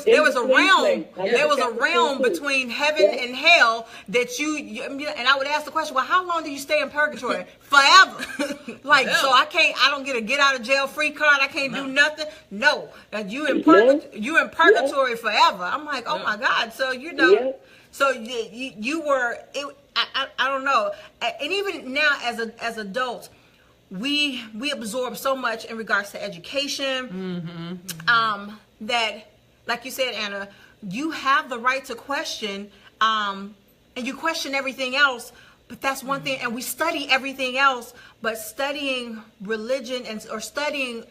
There was a realm. place. There was a That's realm true. between heaven and hell that you and I would ask the question, well, how long do you stay in purgatory? Forever. So I don't get a get out of jail free card. I can't do nothing. No. You in purgatory forever. I'm like, oh my God. So so you were. I don't know. And even now, as adults, we absorb so much in regards to education. That, like you said, Anna, you have the right to question, and you question everything else. But that's one thing, and we study everything else. But studying religion or studying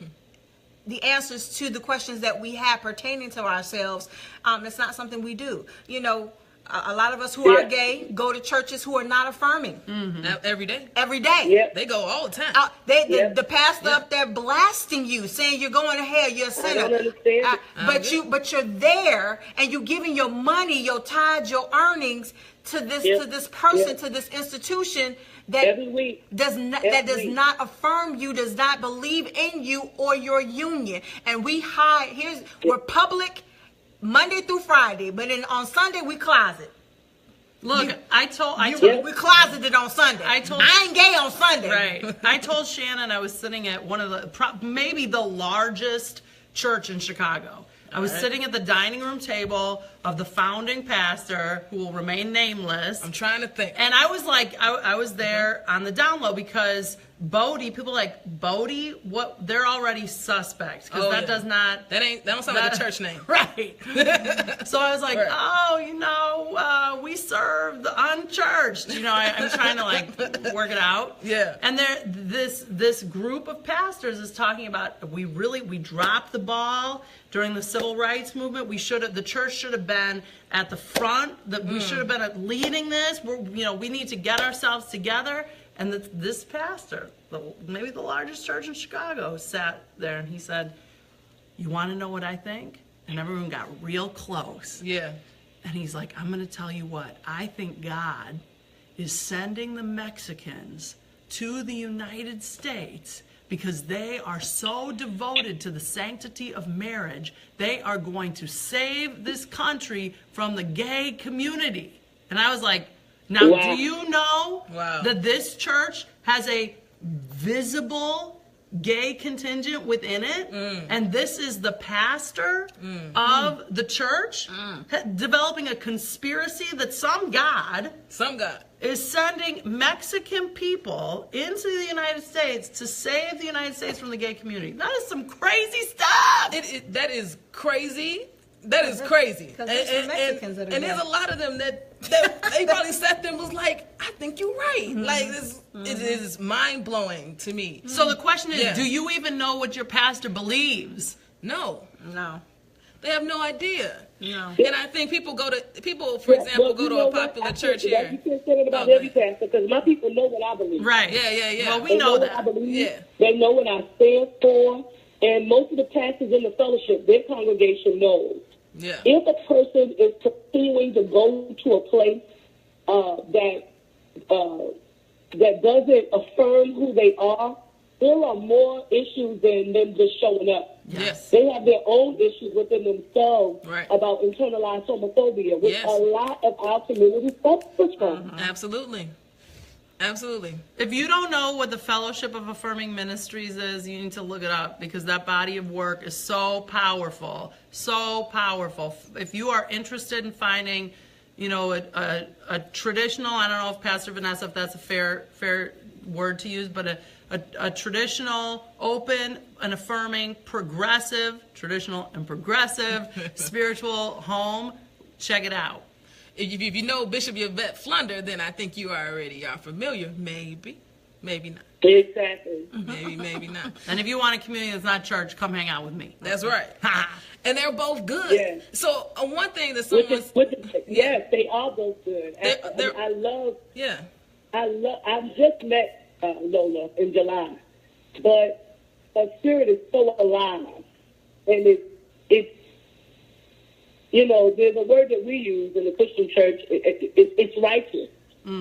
the answers to the questions that we have pertaining to ourselves, it's not something we do. A lot of us who are gay go to churches who are not affirming. Every day. Every day. Yep. They go all the time. The pastor up there blasting you, saying you're going to hell, you're a sinner. I don't understand. But you're there, and you're giving your money, your tithes, your earnings to this person, to this institution that Every week. does not affirm you, does not believe in you or your union. And we're public Monday through Friday, but on Sunday we closet. Look, We closeted on Sunday. I ain't gay on Sunday. Right. I told Shannon I was sitting at one of maybe the largest church in Chicago. I was sitting at the dining room table of the founding pastor, who will remain nameless. I'm trying to think. And I was like, I was there on the down low because Bodhi, people like Bodhi, they're already suspect because that don't sound like a church name. Right. So I was like, we serve the unchurched. I'm trying to work it out. Yeah. And this group of pastors is talking about we dropped the ball during the civil rights movement. The church should have been at the front. We should have been leading this. We need to get ourselves together. And this pastor, maybe the largest church in Chicago, sat there and he said, "You want to know what I think?" And everyone got real close. Yeah. And he's like, "I'm going to tell you what. I think God is sending the Mexicans to the United States because they are so devoted to the sanctity of marriage. They are going to save this country from the gay community." And I was like, now, do you know that this church has a visible gay contingent within it? And this is the pastor of the church developing a conspiracy that some God is sending Mexican people into the United States to save the United States from the gay community. That is some crazy stuff. That is crazy. That is crazy. 'Cause there's some Mexicans that are and there's gay. a lot of them that they probably sat there and was like, I think you're right. Like, it is mind-blowing to me. So the question is, Yeah. do you even know what your pastor believes? No. No. They have no idea. No. And I think people, for example, go to a popular church here. You can't say that about Okay. every pastor, because my people know what I believe. Right. Yeah. Well, we They know what I that. believe. Yeah. They know what I stand for. And most of the pastors in the fellowship, their congregation knows. Yeah. If a person is continuing to go to a place that doesn't affirm who they are, there are more issues than them just showing up. Yes. They have their own issues within themselves Right. about internalized homophobia, which Yes. a lot of our community suffers from. Absolutely. If you don't know what the Fellowship of Affirming Ministries is, you need to look it up, because that body of work is so powerful, so powerful. If you are interested in finding, a traditional, I don't know if Pastor Vanessa, if that's a fair word to use, but a traditional, open and affirming, progressive, traditional and progressive spiritual home, check it out. If you know Bishop Yvette Flunder, then I think you already are familiar. Maybe not. Exactly. Maybe not. And if you want a community that's not church, come hang out with me. That's right. And they're both good. Yeah. So one thing that Which someone's is, yes, they are both good. They're- I just met Lola in July, but her spirit is so alive, and it's there's a word that we use in the Christian church. It's righteous,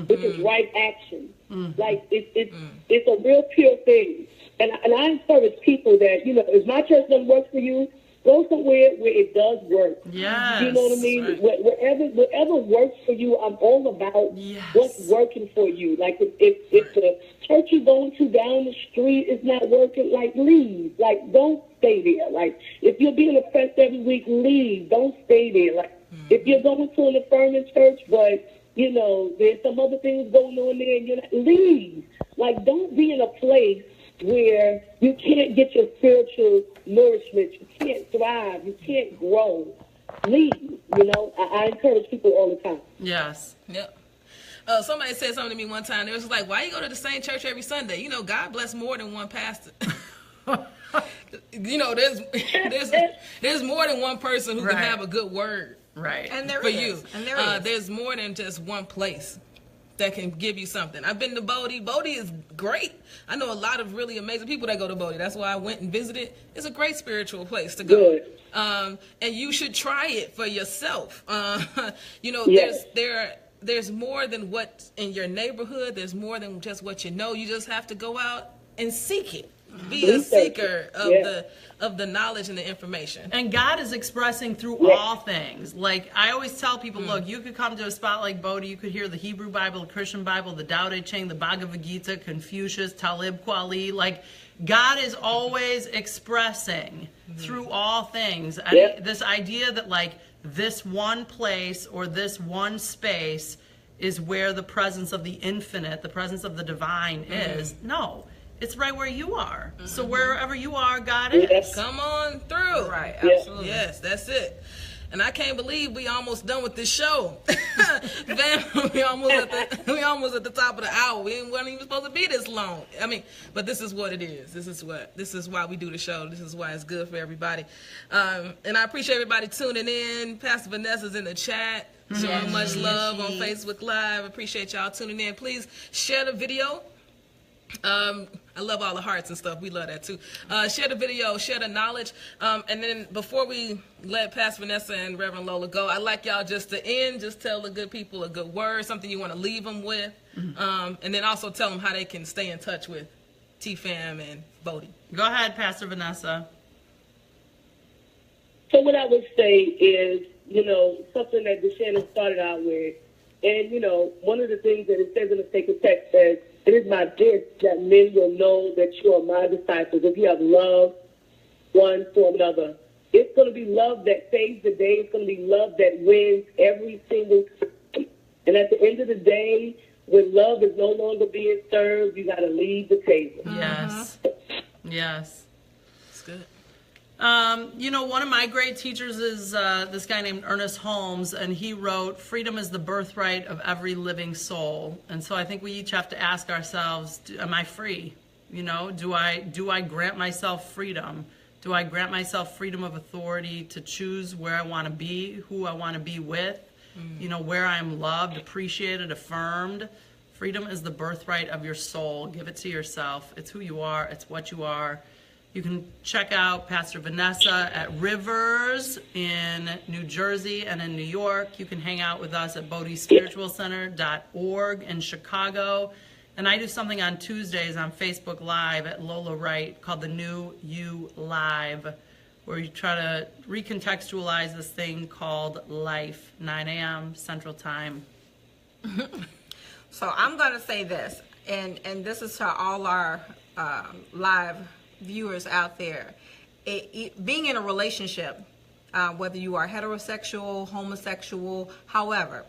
which is right action. Like it's a real pure thing, and I encourage people that if my church doesn't work for you, go somewhere where it does work. Yes. You know what I mean? Right. Wherever works for you, I'm all about what's working for you. Like if the church you're going to down the street is not working, like leave. Like don't stay there. Like if you're being oppressed every week, leave. Don't stay there. Like if you're going to an affirming church, but there's some other things going on there, and you're not, leave. Like don't be in a place where you can't get your spiritual nourishment, you can't thrive, you can't grow. Leave. I encourage people all the time. Yes. Yep. Somebody said something to me one time. They was like, "Why you go to the same church every Sunday? God bless more than one pastor." There's more than one person who can have a good word Right. And there for is. you. And there is. There's more than just one place that can give you something. I've been to Bodhi. Bodhi is great. I know a lot of really amazing people that go to Bodhi. That's why I went and visited. It's a great spiritual place to go. Good. And you should try it for yourself. Yes. There's more than what's in your neighborhood. There's more than just what you know. You just have to go out and seek it. Be a seeker of the knowledge and the information. And God is expressing through all things. Like I always tell people, look, you could come to a spot like Bodhi, you could hear the Hebrew Bible, the Christian Bible, the Tao Te Ching, the Bhagavad Gita, Confucius, Talib Kweli. Like God is always expressing through all things. This idea that like this one place or this one space is where the presence of the infinite, the presence of the divine is. No. It's right where you are. So wherever you are, God is. Come on through. Right, absolutely. Yes, that's it. And I can't believe we almost done with this show. Man, we almost at the top of the hour. We weren't even supposed to be this long. But this is what it is. This is why we do the show. This is why it's good for everybody. And I appreciate everybody tuning in. Pastor Vanessa's in the chat. Showing much love on Facebook Live. Appreciate y'all tuning in. Please share the video. I love all the hearts and stuff. We love that too. Share the video, share the knowledge. And then before we let Pastor Vanessa and Reverend Lola go, I'd like y'all just to end, just tell the good people a good word, something you want to leave them with. And then also tell them how they can stay in touch with TFAM and Bodhi. Go ahead, Pastor Vanessa. So what I would say is, something that DeShannon started out with, and, one of the things that it says in the sacred text says, it is my wish that men will know that you are my disciples. If you have love one for another, it's going to be love that saves the day. It's going to be love that wins every single time. And at the end of the day, when love is no longer being served, you got to leave the table. Yes. Yes. It's good. One of my great teachers is this guy named Ernest Holmes, and he wrote, "Freedom is the birthright of every living soul." And so I think we each have to ask ourselves, am I free? Do I grant myself freedom? Do I grant myself freedom of authority to choose where I want to be, who I want to be with, where I'm loved, appreciated, affirmed? Freedom is the birthright of your soul. Give it to yourself. It's who you are. It's what you are. You can check out Pastor Vanessa at Rivers in New Jersey and in New York. You can hang out with us at bodhispiritualcenter.org in Chicago. And I do something on Tuesdays on Facebook Live at Lola Wright called The New You Live, where you try to recontextualize this thing called life, 9 a.m. Central Time. So I'm going to say this, and this is to all our live viewers out there. Being in a relationship, whether you are heterosexual, homosexual, however,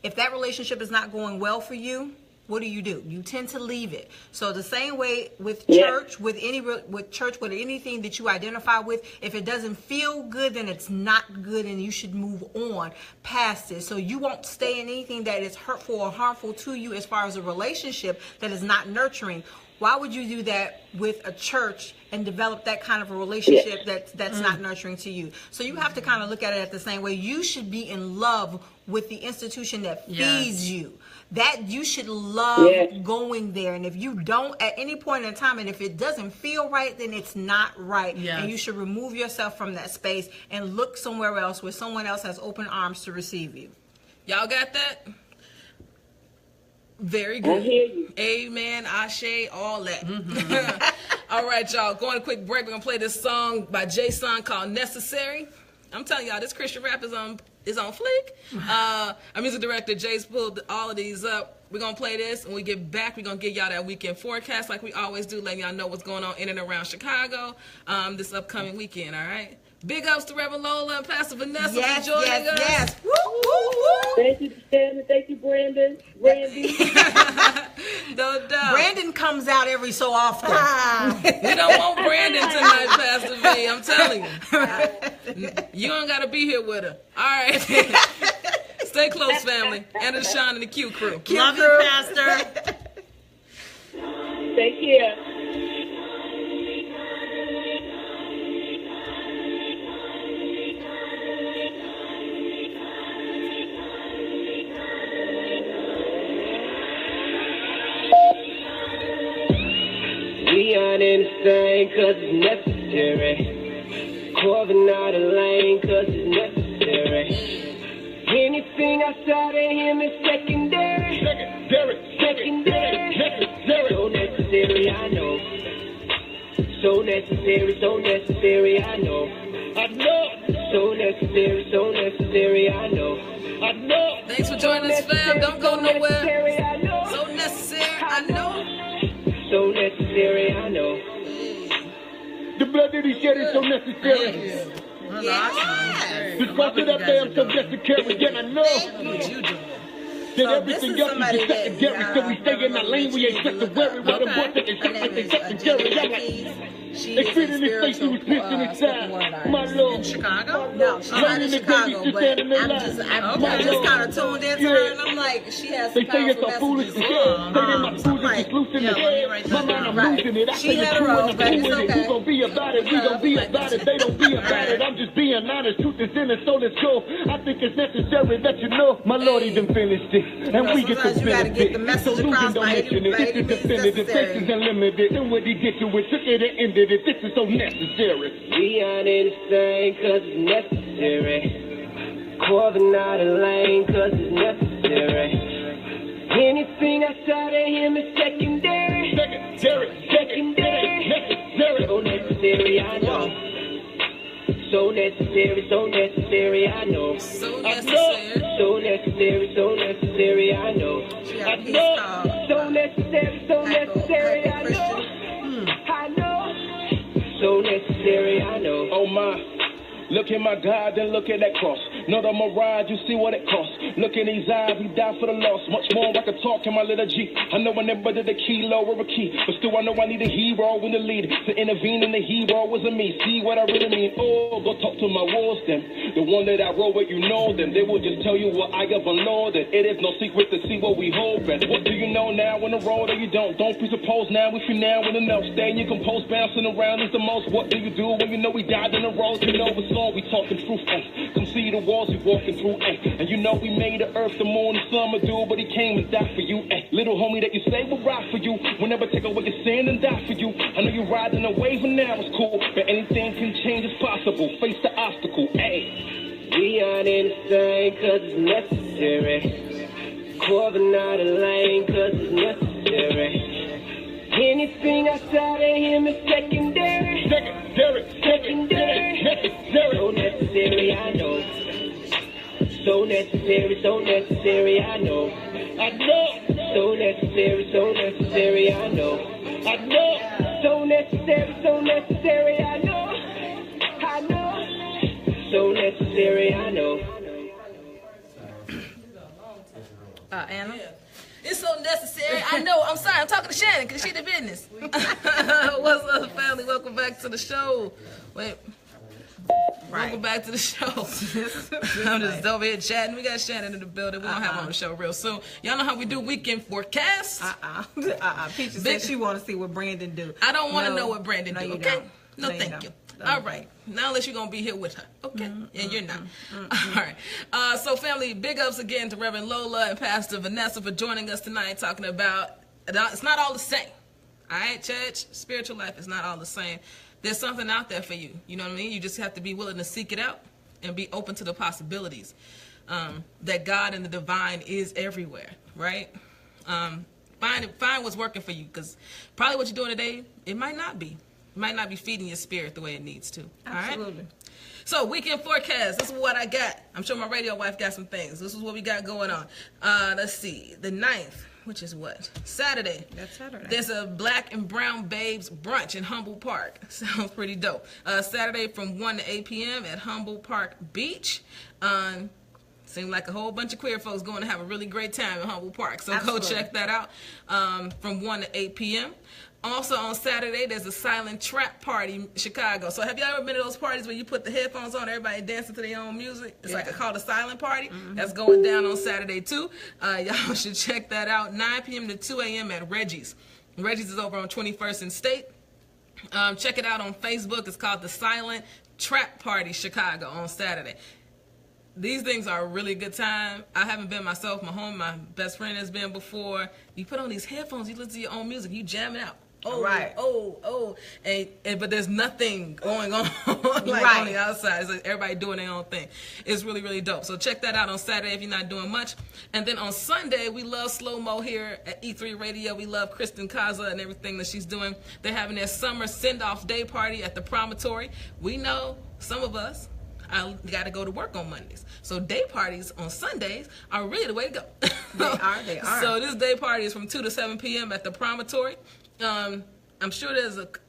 if that relationship is not going well for you, what do? You tend to leave it. So the same way with church, with anything that you identify with, if it doesn't feel good, then it's not good, and you should move on past it. So you won't stay in anything that is hurtful or harmful to you as far as a relationship that is not nurturing. Why would you do that with a church and develop that kind of a relationship that's not nurturing to you? So you have to kind of look at it at the same way. You should be in love with the institution that feeds you. That you should love going there. And if you don't at any point in time, and if it doesn't feel right, then it's not right. And you should remove yourself from that space and look somewhere else where someone else has open arms to receive you. Y'all got that? Very good. I hear you. Amen, Ashe, all that. All right, y'all. Going a quick break. We're going to play this song by Jason called Necessary. I'm telling y'all, this Christian rap is on fleek. Our music director, Jay's pulled all of these up. We're going to play this. When we get back, we're going to give y'all that weekend forecast like we always do, letting y'all know what's going on in and around Chicago this upcoming weekend, all right? Big ups to Reverend Lola and Pastor Vanessa for joining us. Yes. Woo, woo, woo. Thank you, Shannon. Thank you, Brandon. Randy. No doubt. Brandon comes out every so often. We don't want Brandon tonight, Pastor V. I'm telling you. You don't got to be here with her. All right. Stay close, family. And the Sean and the Q crew. Love you, Pastor. Take care. We aren't in the same cause it's necessary. Carving out a lane cause it's necessary. Anything outside of him is secondary. Secondary. So necessary, I know. So necessary, I know. So necessary, I know. Thanks for joining us, fam. Don't go nowhere. So necessary, I know. So necessary, I know. The blood that he shed is so necessary. The cross of that damn so necessary, and I know that everything else is just secondary, so we stay in that lane, we ain't just to worry what important is secondary. I'm like, they fit in his face, he was piercing his side. My Lord. In Chicago? No, she's not in Chicago, but I'm just kind of tuned into her, and I'm like, she has some They say it's powerful a foolish messages. mistake. They in my food is just loose in the head. My mind, I'm losing it. I She say it's hetero, true and but I'm it's doing it. okay. We gon' be about it. We gon' be about it. They don't be about it. I'm just being honest. Truth is in it, so let's go. I think it's necessary that you know my Lord, he done finished it. And we get to Sometimes you gotta get the benefit. So message losing across don't by mention it. any This is means definitive. This necessary. is unlimited. And when he get to it, took it and ended it. This is so necessary. We aren't in the same cause it's necessary. Carving out a lane cause it's necessary. Anything outside of him is secondary. Secondary. So necessary, I know. So necessary, I know. So necessary. So necessary, I know. She has a piece called So necessary, I know. I know. So necessary, I know. Oh my. Look at my God, then look at that cross. Not a mirage, you see what it costs. Look in his eyes, he died for the loss. Much more I could talk in my little G. I know I never did a kilo or a key, but still I know I need a hero in the lead to intervene, and the hero wasn't me. See what I really mean? Oh, go talk to my walls then. The one that I wrote with, you know them. They will just tell you what I have unloaded. It is no secret to see what we hoping. What do you know now in the road or you don't? Don't presuppose now if you now in enough. Stay in your compose, bouncing around is the most. What do you do when you know we died in the road? You know it's on, we talking truth. Come see the walls we walking through. And you know we made the earth, the moon, the summer do, but he came and died for you. Little homie that you say will ride for you. We'll never take away your sin and die for you. I know you're riding a wave and now it's cool, but anything can change, it's possible. Face the obstacle. We aren't insane cause it's necessary. Corvin out of lane cause it's necessary. Anything outside of him is secondary. Secondary. So necessary, I know. So necessary, I know. So necessary, I know. So necessary, I know. So necessary, I know. Anna? It's so necessary. I know. I'm sorry. I'm talking to Shannon because she the business. What's up, family? Welcome back to the show. Wait. Welcome back to the show. I'm just over here chatting. We got Shannon in the building. We're going to have her on the show real soon. Y'all know how we do weekend forecasts? Peaches said she want to see what Brandon do. I don't want to know what Brandon do, okay? Don't. No, thank you. All right. Now unless you're going to be here with her. Okay? And you're not. All right. So, family, big ups again to Reverend Lola and Pastor Vanessa for joining us tonight talking about it's not all the same. All right, church? Spiritual life is not all the same. There's something out there for you. You know what I mean? You just have to be willing to seek it out and be open to the possibilities. That God and the divine is everywhere, right? Find what's working for you, because probably what you're doing today, it might not be. It might not be feeding your spirit the way it needs to. Absolutely. All right? So, weekend forecast. This is what I got. I'm sure my radio wife got some things. This is what we got going on. Let's see. The 9th, which is what? Saturday. That's Saturday. There's a Black and Brown Babes brunch in Humboldt Park. Sounds pretty dope. Saturday from 1 to 8 p.m. at Humboldt Park Beach. Seemed like a whole bunch of queer folks going to have a really great time in Humboldt Park. So Absolutely. Go check that out from 1 to 8 p.m. Also on Saturday, there's a silent trap party in Chicago. So have you ever been to those parties where you put the headphones on, everybody dancing to their own music? It's like called a silent party. That's going down on Saturday too. Y'all should check that out. 9 p.m. to 2 a.m. at Reggie's. Reggie's is over on 21st and State. Check it out on Facebook. It's called the Silent Trap Party Chicago on Saturday. These things are a really good time. I haven't been myself. My best friend has been before. You put on these headphones, you listen to your own music, you jam it out. But there's nothing going on on the outside. It's like everybody doing their own thing. It's really, really dope. So check that out on Saturday if you're not doing much. And then on Sunday, we love Slow Mo here at E3 Radio. We love Kristen Kaza and everything that she's doing. They're having their summer send-off day party at the Promontory. We know some of us, I got to go to work on Mondays. So day parties on Sundays are really the way to go. They are. So this day party is from 2 to 7 p.m. at the Promontory. I'm sure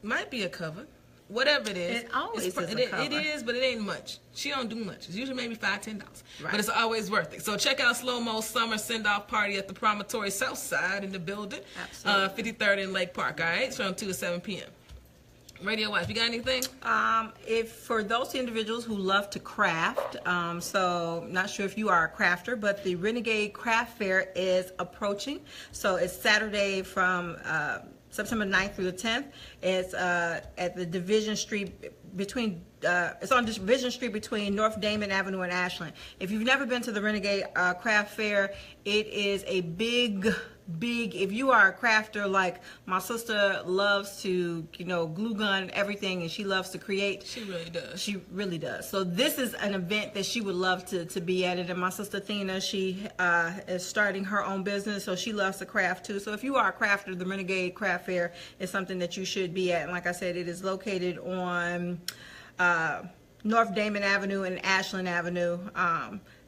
might be a cover. Whatever it is. It always is a cover. It is, but it ain't much. She don't do much. It's usually maybe $5, $10. Right. But it's always worth it. So check out Slow Mo Summer Send-Off Party at the Promontory South Side in the building. Absolutely. 53rd in Lake Park, all right? It's from 2 to 7 p.m. Radio Wife, you got anything? If for those individuals who love to craft, so not sure if you are a crafter, but the Renegade Craft Fair is approaching. So it's Saturday from September 9th through the 10th. It's at the Division Street it's on Division Street between North Damon Avenue and Ashland. If you've never been to the Renegade Craft Fair, it is a big, if you are a crafter, like my sister loves to, glue gun everything, and she loves to create. She really does. She really does. So this is an event that she would love to be at it. And my sister Thena, she is starting her own business, so she loves to craft too. So if you are a crafter, the Renegade Craft Fair is something that you should be at. And like I said, it is located on North Damon Avenue and Ashland Avenue.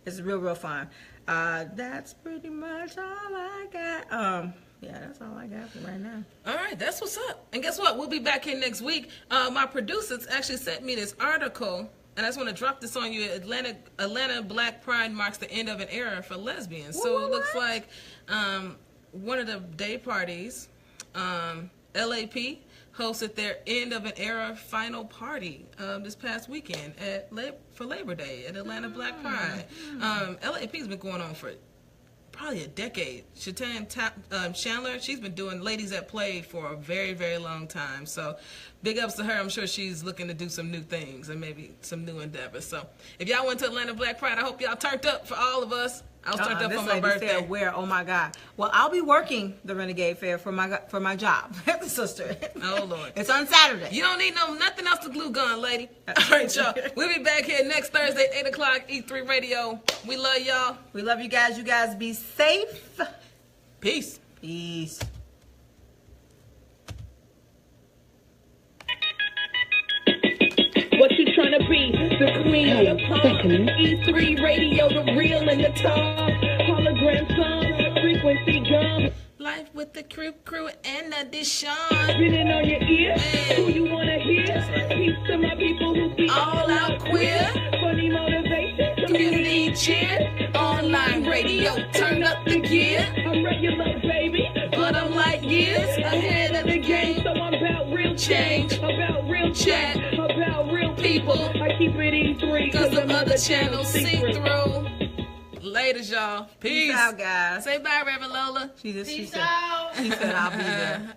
It's real fun. That's pretty much all I got. Yeah, that's all I got for right now. All right, that's what's up. And guess what? We'll be back here next week. My producers actually sent me this article And I just want to drop this on you. Atlanta Black Pride marks the end of an era for lesbians. So it looks like one of the day parties, LAP, hosted their end of an era final party this past weekend for Labor Day at Atlanta Black Pride. LAP's been going on for probably a decade. Shatan Chandler, she's been doing Ladies at Play for a very, very long time. So big ups to her. I'm sure she's looking to do some new things and maybe some new endeavors. So if y'all went to Atlanta Black Pride, I hope y'all turned up for all of us. I was turned up for my birthday. Said where? Oh my God! Well, I'll be working the Renegade Fair for my job, sister. Oh Lord! It's on Saturday. You don't need nothing else to glue gun, lady. All right, y'all. We'll be back here next Thursday, 8 o'clock, E3 Radio. We love y'all. We love you guys. You guys be safe. Peace. Peace. What you trying to be? The queen of the pop. E3 Radio, the real and the top. Hologram song, frequency gum. Life with the crew and the Deshaun. Spinning on your ear. Who you wanna hear? Peace to my people who be All out queer. Funny motivation. Community cheer. Online radio. Turn up the gear. I'm regular, baby. But I'm like years ahead of the game. So I'm about real Change. about real Chat. about real People. I keep it E3 Cause the other channels see through. Laters, y'all. Peace. Peace out, guys. Say bye, Reverend Lola. She said, Peace out. She said, I'll be there.